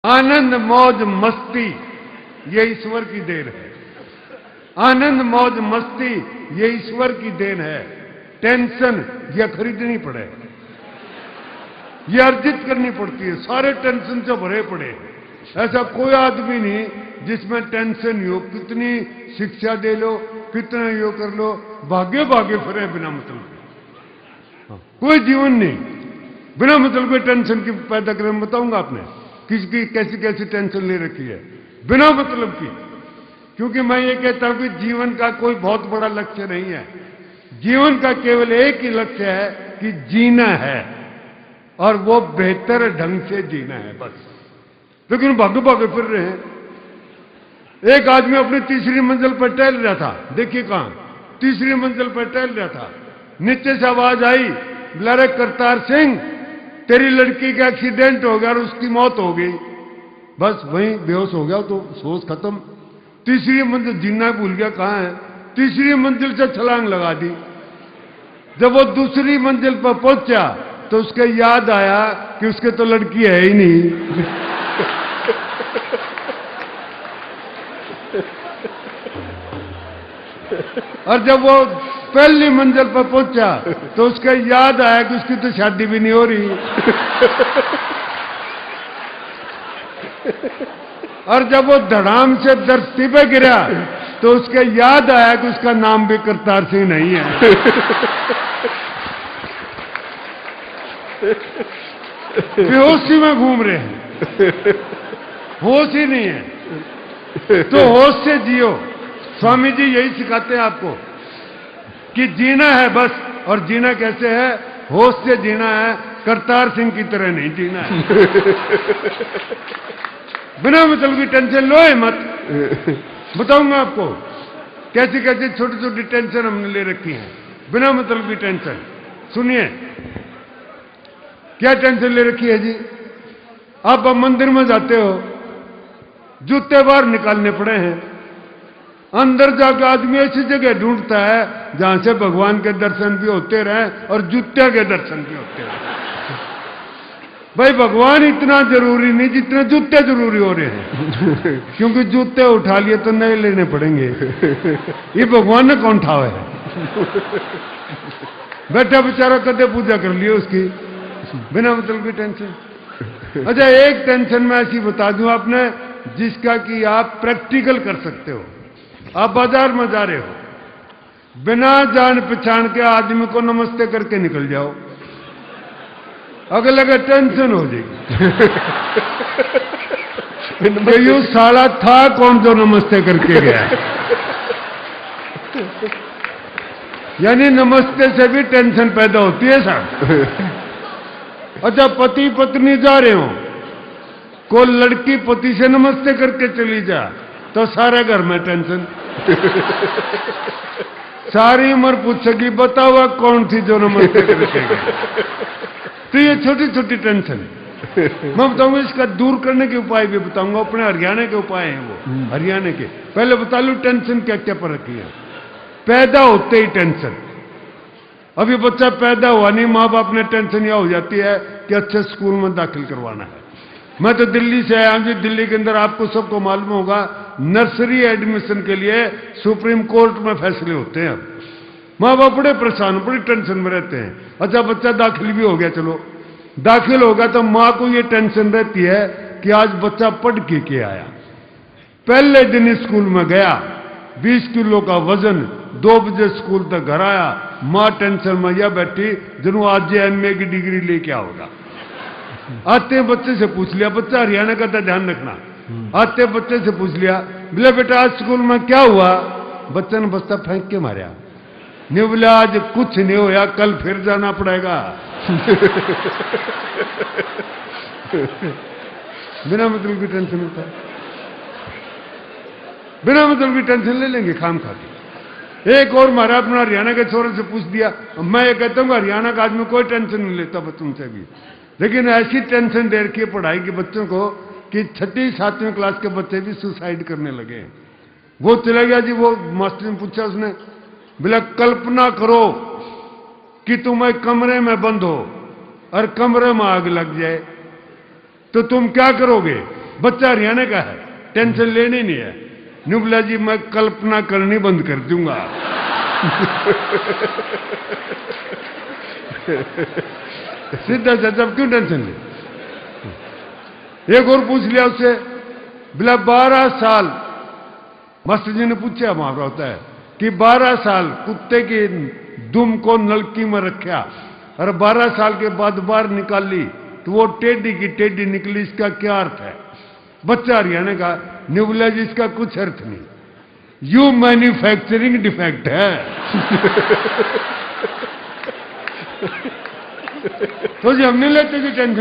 आनंद मौज मस्ती ये ईश्वर की देन है। आनंद मौज मस्ती ये ईश्वर की देन है। टेंशन ये खरीदनी पड़े, ये अर्जित करनी पड़ती है। सारे टेंशन से भरे पड़े। ऐसा कोई आदमी नहीं जिसमें टेंशन हो। कितनी शिक्षा दे लो, कितना यो कर लो, भाग्य भाग्य फिरे बिना मतलब के। कोई जीवन नहीं बिना मतलब के टेंशन की पैदा करें। बताऊंगा आपने किसकी कैसी कैसी टेंशन ले रखी है बिना मतलब की। क्योंकि मैं ये कहता हूं कि जीवन का कोई बहुत बड़ा लक्ष्य नहीं है। जीवन का केवल एक ही लक्ष्य है कि जीना है, और वो बेहतर ढंग से जीना है बस। लेकिन भागे भागे फिर रहे हैं। एक आदमी अपनी तीसरी मंजिल पर टहल रहा था। देखिए कहां, तीसरी मंजिल पर टहल रहा था। नीचे से आवाज आई, बोला करतार सिंह तेरी लड़की का एक्सीडेंट हो गया और उसकी मौत हो गई। बस वहीं बेहोश हो गया तो सोच खत्म। तीसरी मंजिल जीना भूल गया। कहां है? तीसरी मंजिल से छलांग लगा दी। जब वो दूसरी मंजिल पर पहुंचा तो उसके याद आया कि उसके तो लड़की है ही नहीं। और जब वो पहली मंजिल पर पहुंचा तो उसके याद आया कि उसकी तो शादी भी नहीं हो रही। और जब वो धड़ाम से धरती पे गिरा तो उसके याद आया कि उसका नाम भी करतार सिंह नहीं है। बेहोशी में घूम रहे हैं, होश ही नहीं है। तो होश से जियो। स्वामी जी यही सिखाते हैं आपको कि जीना है बस। और जीना कैसे है? होश से जीना है, करतार सिंह की तरह नहीं जीना है। बिना मतलब की टेंशन लो है मत। बताऊंगा आपको कैसी कैसी छोटी छोटी टेंशन हमने ले रखी है बिना मतलब की टेंशन। सुनिए क्या टेंशन ले रखी है जी। आप मंदिर में जाते हो, जूते बाहर निकालने पड़े हैं। अंदर जाकर आदमी ऐसी जगह ढूंढता है जहां से भगवान के दर्शन भी होते रहे और जूते के दर्शन भी होते रहे। भाई भगवान इतना जरूरी नहीं जितने जूते जरूरी हो रहे हैं। क्योंकि जूते उठा लिए तो नए लेने पड़ेंगे। ये भगवान ने कौन ठावा है? बैठा बेचारा कदे पूजा कर लियो उसकी बिना मतलब की टेंशन। अच्छा एक टेंशन मैं ऐसी बता दूं आपने जिसका कि आप प्रैक्टिकल कर सकते हो। आप बाजार में जा रहे हो, बिना जान पहचान के आदमी को नमस्ते करके निकल जाओ, अगर लगे टेंशन हो जाएगी। ये साला था कौन जो नमस्ते करके गया? यानी नमस्ते से भी टेंशन पैदा होती है साहब। अच्छा पति पत्नी जा रहे हो, कोई लड़की पति से नमस्ते करके चली जा तो सारे घर में टेंशन। सारी उम्र पूछेगी बताओ कौन थी जो नमस्ते करके गई। तो ये छोटी छोटी टेंशन मैं बताऊंगा। इसका दूर करने के उपाय भी बताऊंगा। अपने हरियाणा के उपाय हैं वो, हरियाणा के। पहले बता लूं टेंशन क्या क्या पर रखी है। पैदा होते ही टेंशन। अभी बच्चा पैदा हुआ नहीं, माँ बाप ने टेंशन यह हो जाती है कि अच्छे स्कूल में दाखिल करवाना है। मैं तो दिल्ली से आया हूं जी। दिल्ली के अंदर आपको सबको मालूम होगा नर्सरी एडमिशन के लिए सुप्रीम कोर्ट में फैसले होते हैं। अब माँ बाप बड़े परेशान, बड़ी टेंशन में रहते हैं। अच्छा बच्चा दाखिल भी हो गया, चलो दाखिल होगा तो माँ को ये टेंशन रहती है कि आज बच्चा पढ़ के आया। पहले दिन स्कूल में गया, 20 किलो का वजन, 2 बजे स्कूल तक घर आया। माँ टेंशन में यह बैठी जरूर आज MA की डिग्री लेके आओगा। आते बच्चे से पूछ लिया, बच्चा हरियाणा का था ध्यान रखना। आते बच्चे से पूछ लिया, बोले बेटा आज स्कूल में क्या हुआ? बच्चे ने बस्ता फेंक के मारा। नहीं बोला आज कुछ नहीं होया, कल फिर जाना पड़ेगा। बिना मतलब की टेंशन होता है। बिना मतलब की टेंशन ले लेंगे खाम खा के। एक और मारा अपना हरियाणा के छोरे से पूछ दिया। मैं ये कहता हूँ हरियाणा का आदमी कोई टेंशन नहीं लेता बच्चों से भी, लेकिन ऐसी टेंशन दे रखी है पढ़ाई के बच्चों को कि 6ठी 7वीं क्लास के बच्चे भी सुसाइड करने लगे। वो चला गया जी। वो मास्टर ने पूछा, उसने बोला कल्पना करो कि तुम एक कमरे में बंद हो और कमरे में आग लग जाए तो तुम क्या करोगे? बच्चा हरियाणा का है, टेंशन लेनी नहीं है। नुबला जी मैं कल्पना करनी बंद कर दूंगा। सीधा चाचा क्यों टेंशन ले। एक और पूछ लिया उससे, बोला 12 साल, मास्टर जी ने पूछा वहां होता है कि 12 साल कुत्ते की दुम को नलकी में रखा और 12 साल के बाद बाहर निकाली तो वो टेढ़ी की टेढ़ी निकली, इसका क्या अर्थ है? बच्चा हरियाणा का, न्यूबला जी इसका कुछ अर्थ नहीं, यू मैन्युफैक्चरिंग डिफेक्ट है। तो जी हम नहीं लेते कि टेंशन।